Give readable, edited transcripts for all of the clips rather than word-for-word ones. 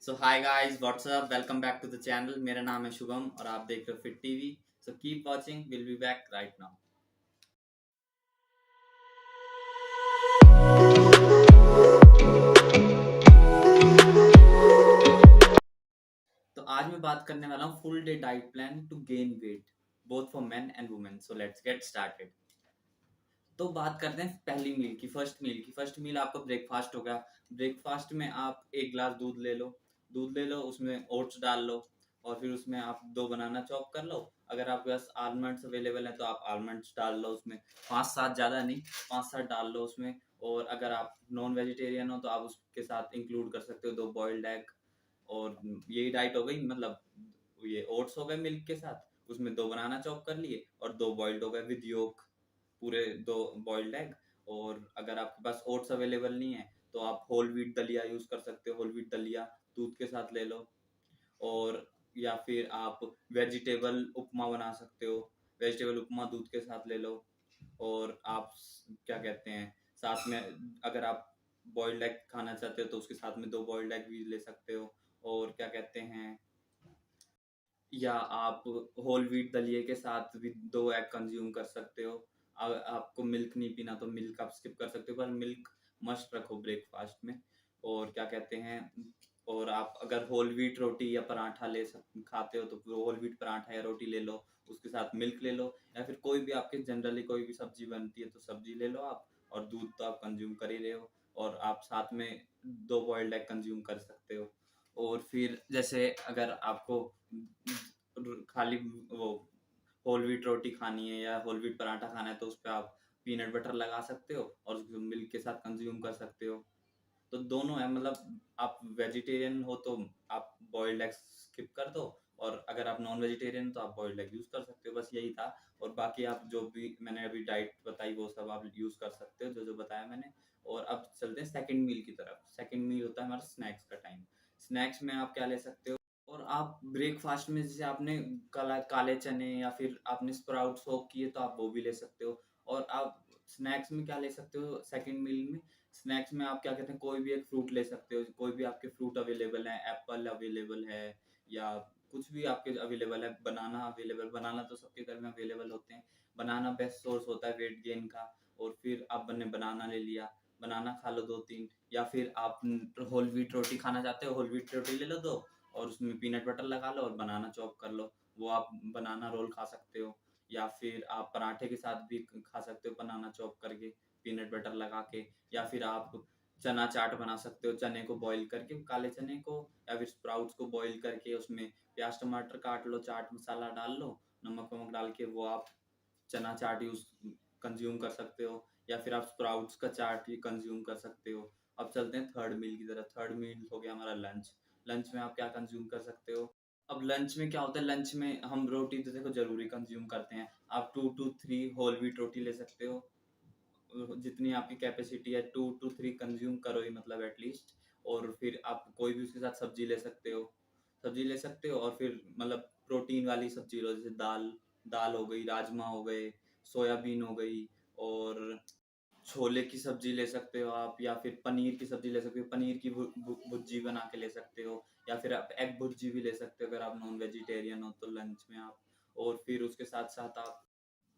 So hi guys what's up welcome back to the channel. मेरा नाम है शुभम और आप देख रहे हो Fit TV. So keep watching, will be back right now. तो आज मैं बात करने वाला हूँ full day diet plan to gain weight both for men and women. So let's get started. तो बात करते हैं पहली मील की, फर्स्ट मील आपका ब्रेकफास्ट होगा। ब्रेकफास्ट में आप एक ग्लास दूध ले लो, उसमें ओट्स डाल लो और फिर उसमें आप दो बनाना चॉप कर लो। अगर आपके पास आलमंड्स अवेलेबल है तो आप आलमंड्स डाल लो उसमें, पाँच सात, ज़्यादा नहीं, पाँच सात डाल लो उसमें। और अगर आप नॉन वेजिटेरियन हो तो आप उसके साथ इंक्लूड कर सकते हो दो बॉइल्ड एग। और यही डाइट हो गई, मतलब ये ओट्स हो गए मिल्क के साथ, उसमें दो बनाना चॉप कर लिए और दो बॉइल्ड हो गए विद योक, पूरे दो बॉइल्ड एग। और अगर आपके पास ओट्स अवेलेबल नहीं है तो आप होल व्हीट दलिया यूज कर सकते हो, होल व्हीट दलिया दूध के साथ ले लो। और या फिर आप वेजिटेबल उपमा बना सकते हो, वेजिटेबल उपमा दूध के साथ ले लो। और आप क्या कहते हैं, साथ में अगर आप बॉइल्ड एग खाना चाहते हो तो उसके साथ में दो बॉइल्ड एग भी ले सकते हो। और क्या कहते हैं, या आप होल व्हीट दलिए के साथ भी दो एग कंज्यूम कर सकते हो। अगर आपको मिल्क नहीं पीना तो मिल्क आप स्किप कर सकते हो, पर मिल्क मस्ट रखो ब्रेकफास्ट में। और क्या कहते हैं, और आप अगर होल व्हीट रोटी या पराठा खाते हो तो होल व्हीट पराठा या रोटी ले लो, उसके साथ मिल्क ले लो। या फिर कोई भी आपके जनरली कोई भी सब्जी बनती है तो सब्जी ले लो आप। और दूध तो आप कंज्यूम कर ही रहे हो, और आप साथ में दो बॉइल्ड एग कंज्यूम कर सकते हो। और फिर जैसे अगर आपको खाली वो होल व्हीट रोटी खानी है या होल व्हीट पराठा खाना है तो उस पर आप पीनट बटर लगा सकते हो और उसको मिल्क के साथ कंज्यूम कर सकते हो। तो दोनों है, मतलब आप वेजिटेरियन हो तो आप बॉइल्ड एग स्किप कर दो, और अगर आप नॉन वेजिटेरियन तो आप बॉइल्ड एग यूज कर सकते हो। बस यही था। और बाकी आप जो भी मैंने अभी डाइट बताई वो सब आप यूज कर सकते हो, जो जो बताया मैंने। और अब चलते हैं सेकंड मील की तरफ। सेकंड मील होता है हमारा स्नैक्स का टाइम। स्नैक्स में आप क्या ले सकते हो, और आप ब्रेकफास्ट में जैसे आपने काले चने या फिर आपने स्प्राउट सोक किए तो आप वो भी ले सकते हो। और आप स्नैक्स में क्या ले सकते हो सेकंड मील में, स्नैक्स में आप क्या कहते हैं, कोई भी एक फ्रूट ले सकते हो, कोई भी आपके फ्रूट अवेलेबल है, एप्पल अवेलेबल है या कुछ भी आपके अवेलेबल है, बनाना अवेलेबल, बनाना तो सबके घर में अवेलेबल होते हैं। बनाना बेस्ट सोर्स होता है वेट गेन का। और फिर आपने बनाना ले लिया, बनाना खा लो दो तीन। या फिर आप होल व्हीट रोटी खाना चाहते हो, होल व्हीट रोटी ले लो दो, और उसमें पीनट बटर लगा लो और बनाना चॉप कर लो, वो आप बनाना रोल खा सकते हो। या फिर आप पराठे के साथ भी खा सकते हो बनाना चॉप करके, पीनट बटर लगा के। या फिर आप चना चाट बना सकते हो, चने को बॉईल करके, काले चने को, या फिर स्प्राउट्स को बॉईल करके उसमें प्याज टमाटर काट लो, चाट मसाला डाल लो, नमक वमक डाल के वो आप चना चाट यूज कंज्यूम कर सकते हो। या फिर आप स्प्राउट्स का चाट भी कंज्यूम कर सकते हो। अब चलते हैं थर्ड मील की तरफ। थर्ड मील हो गया हमारा लंच। लंच में आप क्या कंज्यूम कर सकते हो। अब लंच में क्या होता है, लंच में हम रोटी तो देखो जरूरी कंज्यूम करते हैं। आप 2 to 3 होल व्हीट रोटी ले सकते हो, जितनी आपकी कैपेसिटी है 2 to 3 कंज्यूम करो ही, मतलब एटलीस्ट। और फिर आप कोई भी उसके साथ सब्जी ले सकते हो, सब्जी ले सकते हो। और फिर मतलब प्रोटीन वाली सब्जी लो, जैसे दाल, दाल हो गई, राजमा हो गए, सोयाबीन हो गई। और छोले की सब्जी ले सकते हो आप, या फिर पनीर की सब्जी ले सकते हो, पनीर की भुर्जी बना के ले सकते हो। या फिर आप एग भुर्जी भी ले सकते हो अगर आप नॉन वेजिटेरियन हो तो लंच में आप। और फिर उसके साथ साथ आप,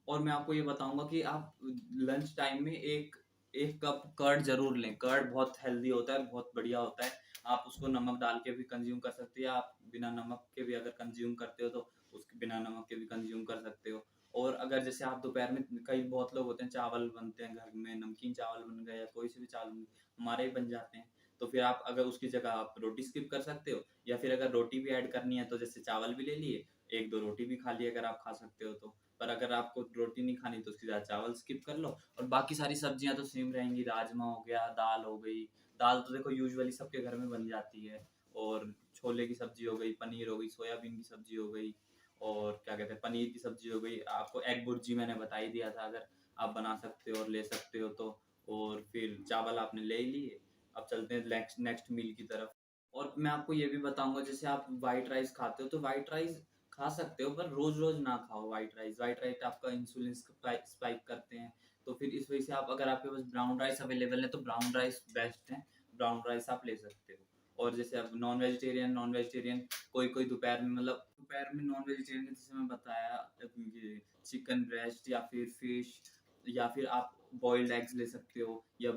और मैं आपको ये बताऊंगा कि आप लंच टाइम में एक एक कप कर्ड जरूर लें। कर्ड बहुत हेल्दी होता है, बहुत बढ़िया होता है। आप उसको नमक डाल के भी कंज्यूम कर सकते हैं, आप बिना नमक के भी अगर कंज्यूम करते हो तो उसके बिना नमक के भी कंज्यूम कर सकते हो। और अगर जैसे आप दोपहर में, कई बहुत लोग होते हैं चावल बनते हैं घर में, नमकीन चावल बन गए या कोई से भी चावल हमारे ही बन जाते हैं, तो फिर आप अगर उसकी जगह आप रोटी स्किप कर सकते हो। या फिर अगर रोटी भी ऐड करनी है तो जैसे चावल भी ले लिए, एक दो रोटी भी खा ली अगर आप खा सकते हो तो। पर अगर आपको रोटी नहीं खानी तो उसके साथ चावल स्किप कर लो। और बाकी सारी सब्जियां तो सेम रहेंगी, राजमा हो गया, दाल हो गई। दाल तो देखो यूजुअली सबके घर में बन जाती है। और छोले की सब्जी हो गई, पनीर हो गई, सोयाबीन की सब्जी हो गई, और क्या कहते हैं, पनीर की सब्जी हो गई। आपको एग भुर्जी मैंने बता ही दिया था, अगर आप बना सकते हो और ले सकते हो तो। और फिर चावल आपने ले ही लिए। अब चलते हैं नेक्स्ट नेक्स्ट मील की तरफ। और मैं आपको ये भी बताऊंगा, जैसे आप व्हाइट राइस खाते हो तो व्हाइट राइस खा सकते हो, पर रोज रोज ना खाओ व्हाइट राइस। व्हाइट राइस आपका इंसुलिन स्पाइक करते हैं। तो फिर इस वजह से आप, अगर आपके पास ब्राउन राइस अवेलेबल है तो ब्राउन राइस बेस्ट है, ब्राउन राइस आप ले सकते हो। और जैसे अब नॉन वेजिटेरियन कोई दोपहर में मतलब दोपहर में नॉन वेजिटेरियन जैसे मैं बताया ये चिकन ब्रेस्ट या फिर फिश या फिर आप बॉइल्ड एग्स ले सकते हो या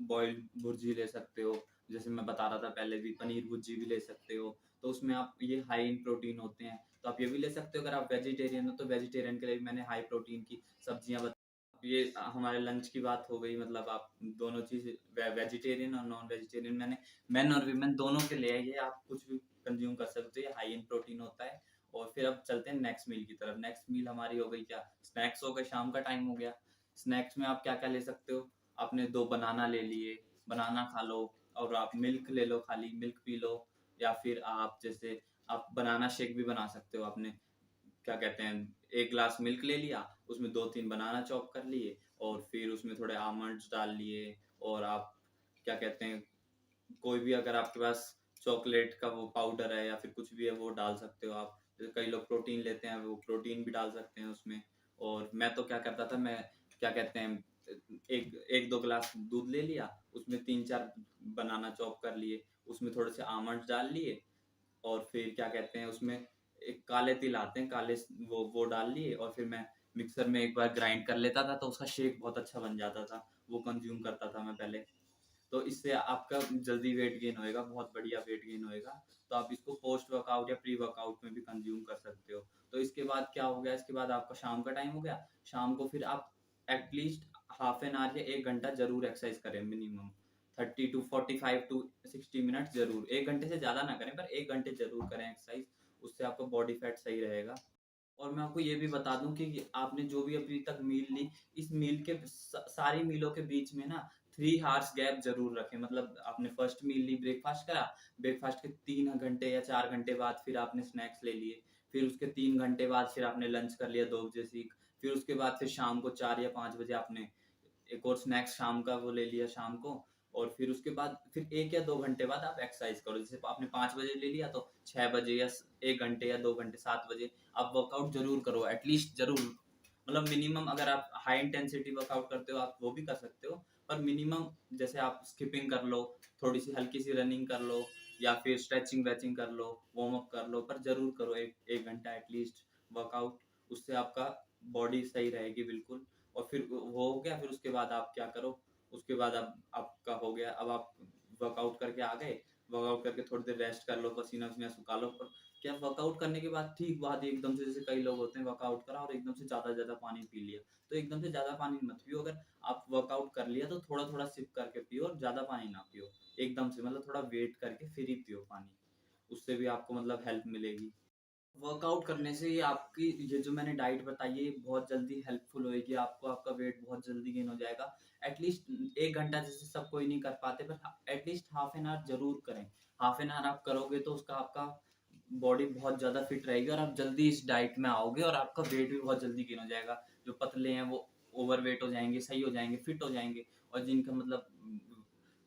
बॉइल्ड भुर्जी ले सकते हो। जैसे मैं बता रहा था पहले भी पनीर भुर्जी भी ले सकते हो। तो उसमें आप ये हाई इन प्रोटीन होते हैं, तो आप ये भी ले सकते हो। अगर आप वेजिटेरियन हो तो वेजिटेरियन के लिए भी मैंने हाई प्रोटीन की सब्जियां ये हमारे लंच की बात हो गई। मतलब आप दोनों चीज वेजिटेरियन और नॉन वेजिटेरियन मैंने मेन और वीमेन दोनों के लिए है, ये आप कुछ भी कंज्यूम कर सकते हो, ये हाई इन प्रोटीन होता है। और फिर अब चलते हैं नेक्स्ट मील की तरफ। नेक्स्ट मील हमारी हो गई क्या, स्नैक्स हो गए, शाम का टाइम हो गया। स्नैक्स में आप क्या क्या ले सकते हो, आपने 2 बनाना ले लिए, बनाना खा लो। और आप मिल्क ले लो, खाली मिल्क पी लो। या फिर आप जैसे आप बनाना शेक भी बना सकते हो। आपने क्या कहते हैं, 1 ग्लास मिल्क ले लिया, उसमें 2-3 बनाना चॉप कर लिए और फिर उसमें थोड़े आमंड्स डाल लिए। और आप क्या कहते हैं, कोई भी अगर आपके पास चॉकलेट का वो पाउडर है या फिर कुछ भी है वो डाल सकते हो आप। जैसे कई लोग प्रोटीन लेते हैं, वो प्रोटीन भी डाल सकते हैं उसमें। और मैं तो क्या करता था, मैं क्या कहते हैं, एक 1-2 ग्लास दूध ले लिया, उसमें 3-4 बनाना चॉप कर लिए, उसमें थोड़े से आमंड्स डाल लिए। और फिर क्या कहते हैं, उसमें एक काले तिल आते हैं, काले वो डाल लिए। और फिर मैं मिक्सर में एक बार ग्राइंड कर लेता था, तो उसका शेक बहुत अच्छा बन जाता था। वो कंज्यूम करता था मैं पहले। तो इससे आपका जल्दी वेट गेन होएगा, बहुत बढ़िया वेट गेन होएगा। तो आप इसको पोस्ट वर्कआउट या प्री वर्कआउट में भी कंज्यूम कर सकते हो। तो इसके बाद क्या हो गया, इसके बाद आपका शाम का टाइम हो गया। शाम को फिर आप एटलीस्ट हाफ एन आवर या 1 घंटा जरूर एक्सरसाइज करें, मिनिमम 30 to 45 to 60 मिनट जरूर। 1 घंटे से ज्यादा ना करें, पर 1 घंटे जरूर करें एक्सरसाइज। उससे आपका बॉडी फैट सही रहेगा। और मैं आपको ये भी बता दूं कि आपने जो भी अभी तक मील ली, इस मील के सारी मीलों के बीच में ना 3 आवर्स गैप जरूर रखें। मतलब आपने फर्स्ट मील ली, ब्रेकफास्ट करा, ब्रेकफास्ट के 3 घंटे या 4 घंटे बाद फिर आपने स्नैक्स ले लिए। फिर उसके 3 घंटे बाद फिर आपने लंच कर लिया 2 बजे सीख। फिर उसके बाद फिर शाम को 4 या 5 बजे आपने एक और स्नैक्स शाम का वो ले लिया शाम को। और फिर उसके बाद फिर 1 या 2 घंटे बाद आप एक्सरसाइज करो। जैसे आपने 5 बजे ले लिया तो 6 बजे या 1 घंटे या 2 घंटे 7 बजे आप वर्कआउट जरूर करो, एटलीस्ट जरूर। मतलब मिनिमम अगर आप हाई इंटेंसिटी वर्कआउट करते हो आप वो भी कर सकते हो, पर मिनिमम जैसे आप स्किपिंग कर लो, थोड़ी सी हल्की सी रनिंग कर लो, या फिर स्ट्रेचिंग वेचिंग कर लो, वार्म अप कर लो, पर जरूर करो एक एक घंटा एटलीस्ट वर्कआउट। उससे आपका बॉडी सही रहेगी बिल्कुल। और फिर वो हो गया, फिर उसके बाद आप क्या करो, उसके बाद अब आपका हो गया, अब आप वर्कआउट करके आ गए, वर्कआउट करके थोड़ी देर रेस्ट कर लो, पसीना वसीना सुखा लो। पर क्या वर्कआउट करने के बाद ठीक बाद एकदम से, जैसे कई लोग होते हैं वर्कआउट करा और एकदम से ज्यादा पानी पी लिया, तो एकदम से ज्यादा पानी मत पियो। अगर आप वर्कआउट कर लिया तो थोड़ा थोड़ा सिप करके पियो, और ज्यादा पानी ना पियो एकदम से। मतलब थोड़ा वेट करके फिर ही पियो पानी, उससे भी आपको मतलब हेल्प मिलेगी। वर्कआउट करने से ये आपकी ये जो मैंने डाइट बताई है, ये बहुत जल्दी हेल्पफुल होएगी आपको। आपका वेट बहुत जल्दी गेन हो जाएगा। एटलीस्ट 1 घंटा जैसे सब कोई नहीं कर पाते, पर एटलीस्ट हाफ एन आवर जरूर करें। हाफ एन आवर आप करोगे तो उसका आपका बॉडी बहुत ज़्यादा फिट रहेगी, और आप जल्दी इस डाइट में आओगे, और आपका वेट भी बहुत जल्दी गेन हो जाएगा। जो पतले हैं वो ओवर वेट हो जाएंगे, सही हो जाएंगे, फिट हो जाएंगे। और जिनका मतलब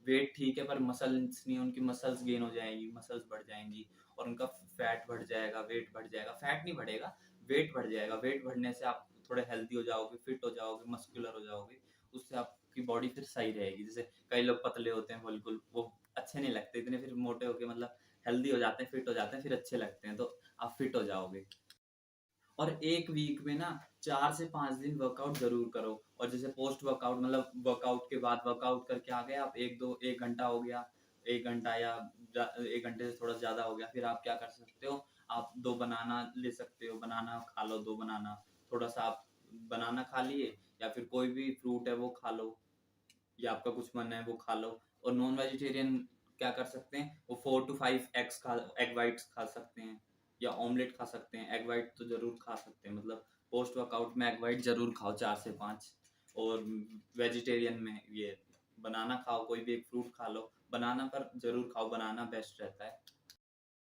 वेट ठीक है पर मसल्स नहीं है, उनकी मसल्स गेन हो जाएगी, मसल्स बढ़ जाएंगी। और उनका फैट बढ़ जाएगा, वेट बढ़ जाएगा, फैट नहीं बढ़ेगा, वेट बढ़ जाएगा। वेट बढ़ने से आप थोड़े हेल्दी हो जाओगे, फिट हो जाओगे, मस्कुलर हो जाओगे। उससे आपकी बॉडी फिर सही रहेगी। जैसे कई लोग पतले होते हैं बिल्कुल, वो अच्छे नहीं लगते इतने, फिर मोटे होके मतलब हेल्दी हो जाते हैं, फिट हो जाते हैं, फिर अच्छे लगते हैं। तो आप फिट हो जाओगे। और एक वीक में ना 4 से 5 दिन वर्कआउट जरूर करो। और जैसे पोस्ट वर्कआउट मतलब वर्कआउट के बाद वर्कआउट करके आ गए आप, 1 घंटा हो गया, 1 घंटा या 1 घंटे से थोड़ा ज्यादा हो गया, फिर आप क्या कर सकते हो, आप 2 बनाना ले सकते हो, बनाना खा लो, 2 बनाना, थोड़ा सा आप बनाना खा लिए, या फिर कोई भी फ्रूट है वो खा लो, या आपका कुछ मन है वो खा लो। और नॉन वेजिटेरियन क्या कर सकते हैं, वो 4 to 5 एग्स खा, एग वाइट्स खा सकते हैं, या ऑमलेट खा सकते हैं। एग वाइट तो जरूर खा सकते हैं, मतलब पोस्ट वर्कआउट में एग वाइट जरूर खाओ 4 से 5। और वेजिटेरियन में ये बनाना खाओ, कोई भी एक फ्रूट खा लो, बनाना पर जरूर खाओ, बनाना बेस्ट रहता है।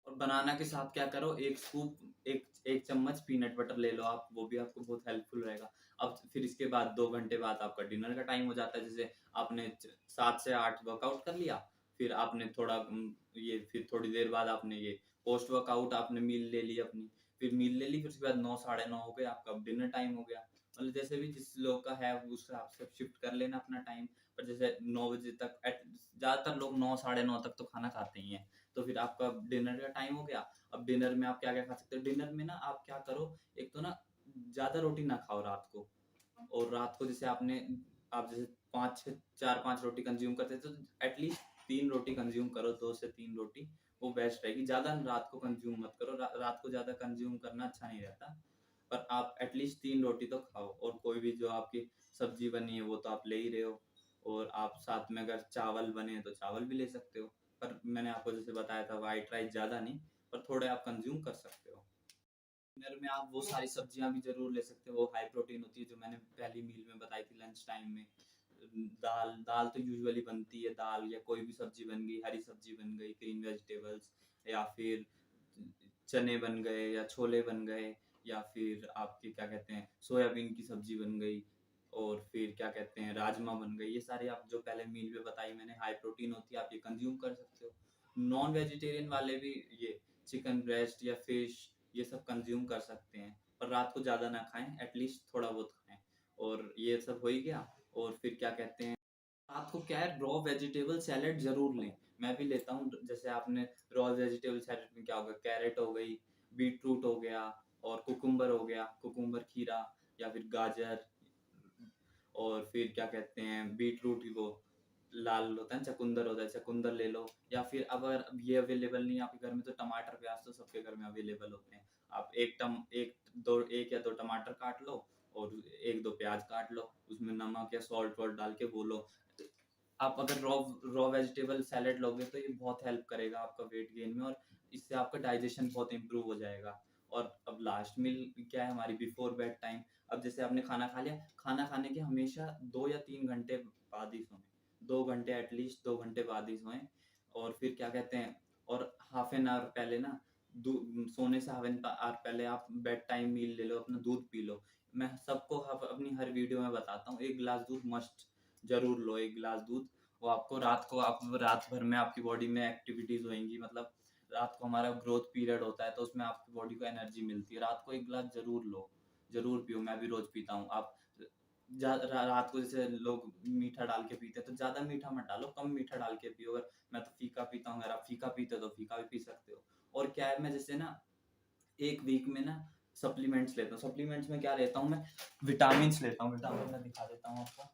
और बनाना के साथ क्या करो, एक स्कूप, एक एक चम्मच पीनट बटर ले लो आप, वो भी आपको बहुत हेल्पफुल रहेगा। अब फिर इसके बाद 2 घंटे बाद आपका डिनर का टाइम हो जाता है। जैसे आपने 7 से 8 वर्कआउट कर लिया, फिर आपने थोड़ा ये फिर थोड़ी देर बाद आपने ये पोस्ट वर्कआउट आपने मील ले ली अपनी, फिर मील ले ली, फिर उसके बाद 9 साढ़े 9 हो गए, आपका डिनर टाइम हो गया। मतलब जैसे भी जिस लोग का है उस हिसाब से शिफ्ट कर लेना अपना टाइम। पर जैसे 9 बजे तक, ज्यादातर लोग 9 साढ़े 9 तक तो खाना खाते ही हैं। तो फिर आपका डिनर का टाइम हो गया। अब डिनर में आप क्या क्या खा सकते हो, डिनर में ना आप क्या करो, एक तो ना ज़्यादा रोटी ना खाओ रात को। और रात को जैसे आप जैसे पाँच छः चार पाँच रोटी कंज्यूम करते थे, तो एटलीस्ट 3 रोटी कंज्यूम करो, 2 से 3 रोटी, वो बेस्ट रहेगी। ज़्यादा रात को कंज्यूम मत करो, रात को ज़्यादा कंज्यूम करना अच्छा नहीं रहता। पर आप एटलीस्ट 3 रोटी तो खाओ, और कोई भी जो आपकी सब्जी बनी है वो तो आप ले ही रहे हो, और आप साथ में अगर चावल बने हैं तो चावल भी ले सकते हो। पर मैंने आपको जैसे बताया था, वाइट राइस ज़्यादा नहीं, पर थोड़े आप कंज्यूम कर सकते हो। डिनर में आप वो सारी सब्जियां भी जरूर ले सकते हो, वो हाई प्रोटीन होती है, जो मैंने पहली मील में बताई थी लंच टाइम में। दाल दाल तो यूजुअली बनती है, दाल या कोई भी सब्जी बन गई, हरी सब्जी बन गई, ग्रीन वेजिटेबल्स, या फिर चने बन गए, या छोले बन गए, या फिर आपके क्या कहते हैं सोयाबीन की सब्जी बन गई, और फिर क्या कहते हैं राजमा बन गई। ये सारे आप जो पहले मील में बताई मैंने हाई प्रोटीन होती है, आप ये कंज्यूम कर सकते हो। नॉन वेजिटेरियन वाले भी ये चिकन ब्रेस्ट या फिश ये सब कंज्यूम कर सकते हैं, पर रात को ज़्यादा ना खाएं, एटलीस्ट थोड़ा बहुत खाएं। और ये सब हो ही गया। और फिर क्या कहते हैं, रात को क्या है, रॉ वेजिटेबल सैलेड जरूर लें। मैं भी लेता हूँ। जैसे आपने रॉ वेजिटेबल सैलेड में क्या होगा, कैरेट हो गई, बीटरूट हो गया, और कुकुम्बर हो गया, कुकुम्बर खीरा, या फिर गाजर, और फिर क्या कहते हैं बीटरूट की वो लाल होता है, चकुंदर होता है, चकुंदर ले लो। या फिर अगर अब ये अवेलेबल नहीं है आपके घर में, तो टमाटर प्याज तो सबके घर में अवेलेबल होते हैं। आप एक या दो टमाटर काट लो, और एक दो प्याज काट लो, उसमें नमक या सॉल्ट वॉल्ट डाल के वो लो। आप अगर रॉ वेजिटेबल सैलेड लोगे तो ये बहुत हेल्प करेगा आपका वेट गेन में, और इससे आपका डाइजेशन बहुत इंप्रूव हो जाएगा। और अब लास्ट मील क्या है हमारी, बिफोर बेड टाइम। अब जैसे आपने खाना खा लिया, खाना खाने के हमेशा 2 या 3 घंटे बाद ही सोएं, 2 घंटे, एटलीस्ट 2 घंटे बाद ही सोएं। और फिर क्या कहते हैं, और हाफ एन आवर पहले ना, सोने से हाफ एन आवर पहले आप बेड टाइम मील ले लो, अपना दूध पी लो। मैं सबको अपनी हर वीडियो में बताता हूँ, 1 गिलास दूध मस्ट जरूर लो, 1 गिलास दूध। वो आपको रात को, आप रात भर में आपकी बॉडी में एक्टिविटीज होंगी, मतलब रात को हमारा ग्रोथ पीरियड होता है, तो उसमें आपकी बॉडी को एनर्जी मिलती है। रात को 1 गिलास जरूर लो, जरूर पियो। मैं भी रोज पीता हूँ। आप रात को जैसे लोग मीठा डाल के पीते हैं, तो ज्यादा मीठा मत डालो, कम मीठा डाल के पियो। अगर मैं तो फीका पीता हूँ, अगर आप फीका पीते हो तो फीका भी पी सकते हो। और क्या है, मैं जैसे ना एक वीक में ना सप्लीमेंट्स लेता हूँ। सप्लीमेंट्स में क्या लेता हूँ मैं, विटामिन लेता हूँ। विटामिन मैं दिखा देता हूँ आपको।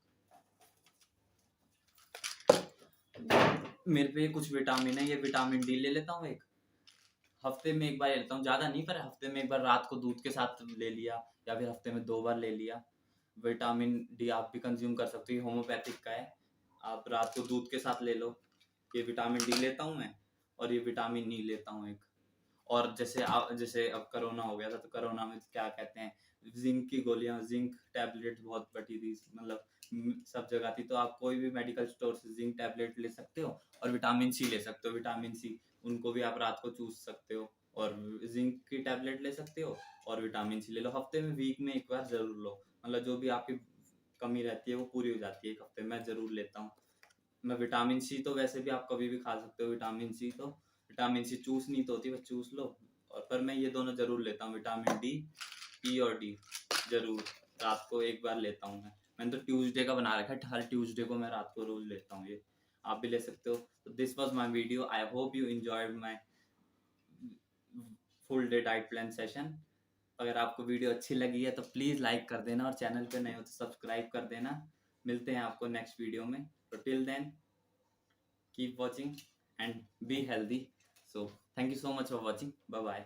मेरे पे कुछ विटामिन है, ये विटामिन डी ले लेता हूँ एक, हफ्ते में एक बार ले लेता हूँ, ज़्यादा नहीं, पर हफ्ते में एक बार रात को दूध के साथ ले लिया, या फिर हफ्ते में 2 बार ले लिया। विटामिन डी आप भी कंज्यूम कर सकते हो, होम्योपैथिक का है, आप रात को दूध के साथ ले लो। ये विटामिन डी लेता हूँ मैं, और ये विटामिन ई लेता हूँ एक। और जैसे अब कोरोना हो गया था, तो कोरोना में क्या कहते हैं, जिंक की गोलियां, जिंक टैबलेट बहुत बटी थी, मतलब सब जगह थी। तो आप कोई भी मेडिकल स्टोर से जिंक टैबलेट ले सकते हो, और विटामिन सी ले सकते हो, विटामिन सी, उनको भी आप रात को चूस सकते हो। और जिंक की टैबलेट ले सकते हो, और विटामिन सी ले लो। हफ्ते में, वीक में एक बार जरूर लो, मतलब जो भी आपकी कमी रहती है वो पूरी हो जाती है एक हफ्ते में। मैं जरूर लेता हूँ। मैं विटामिन सी तो वैसे भी आप कभी भी खा सकते हो, विटामिन सी तो, विटामिन सी चूसनी तो होती है, बस चूस लो। और पर मैं ये दोनों जरूर लेता हूँ, विटामिन डी, ई और डी, जरूर रात को एक बार लेता हूँ मैं। मैंने तो ट्यूसडे का बना रखा है, हर ट्यूसडे को मैं रात को रोज लेता हूँ ये। आप भी ले सकते हो। तो this was my video, I hope you enjoyed my full day diet plan session. अगर आपको वीडियो अच्छी लगी है तो प्लीज़ लाइक कर देना, और चैनल पे नए हो तो सब्सक्राइब कर देना। मिलते हैं आपको नेक्स्ट वीडियो में। तो till then, keep watching and be healthy. So thank you so much for watching. Bye bye.